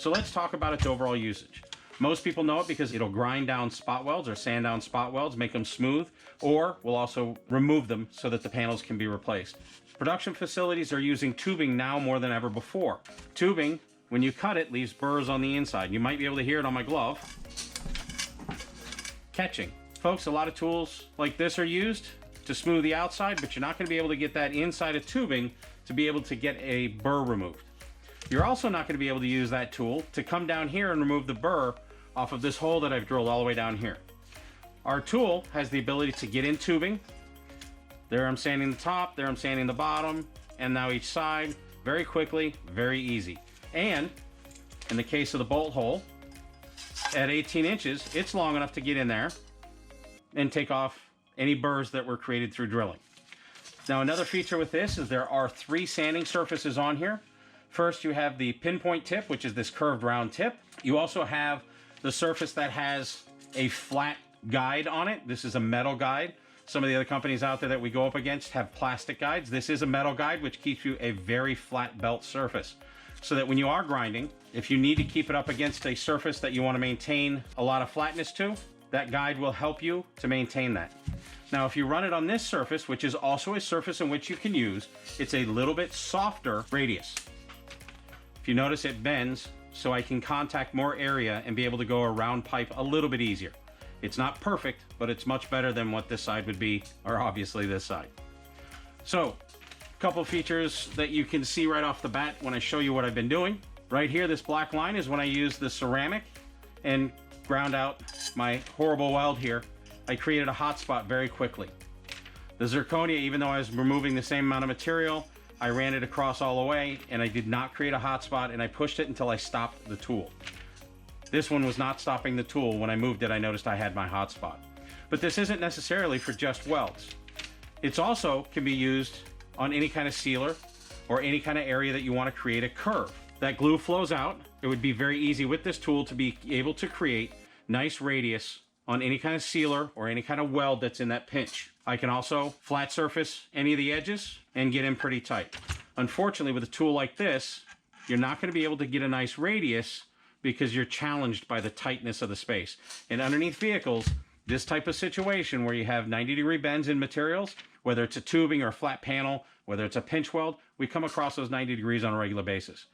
So let's talk about its overall usage. Most people know it because it'll grind down spot welds or sand down spot welds, make them smooth, or will also remove them so that the panels can be replaced. Production facilities are using tubing now more than ever before. Tubing, when you cut it, leaves burrs on the inside. You might be able to hear it on my glove. Catching. Folks, a lot of tools like this are used to smooth the outside, but you're not going to be able to get that inside of tubing to be able to get a burr removed. You're also not going to be able to use that tool to come down here and remove the burr off of this hole that I've drilled all the way down here. Our tool has the ability to get in tubing. There I'm sanding the top, there I'm sanding the bottom, and now each side, very quickly, very easy. And in the case of the bolt hole, at 18 inches, it's long enough to get in there and take off any burrs that were created through drilling. Now another feature with this is there are 3 sanding surfaces on here. First, you have the pinpoint tip, which is this curved round tip. You also have the surface that has a flat guide on it. This is a metal guide. Some of the other companies out there that we go up against have plastic guides. This is a metal guide, which keeps you a very flat belt surface. So that when you are grinding, if you need to keep it up against a surface that you want to maintain a lot of flatness to, that guide will help you to maintain that. Now, if you run it on this surface, which is also a surface in which you can use, it's a little bit softer radius. If you notice, it bends so I can contact more area and be able to go around pipe a little bit easier. It's not perfect, but it's much better than what this side would be, or obviously this side. So, a couple features that you can see right off the bat when I show you what I've been doing. Right here, this black line is when I use the ceramic and ground out my horrible weld here. I created a hot spot very quickly. The zirconia, even though I was removing the same amount of material, I ran it across all the way and I did not create a hot spot, and I pushed it until I stopped the tool. This one was not stopping the tool. When I moved it, I noticed I had my hot spot. But this isn't necessarily for just welds. It's also can be used on any kind of sealer or any kind of area that you want to create a curve. That glue flows out. It would be very easy with this tool to be able to create nice radius on any kind of sealer or any kind of weld that's in that pinch. I can also flat surface any of the edges and get in pretty tight. Unfortunately, with a tool like this, you're not going to be able to get a nice radius because you're challenged by the tightness of the space. And underneath vehicles, this type of situation where you have 90-degree bends in materials, whether it's a tubing or a flat panel, whether it's a pinch weld, we come across those 90 degrees on a regular basis.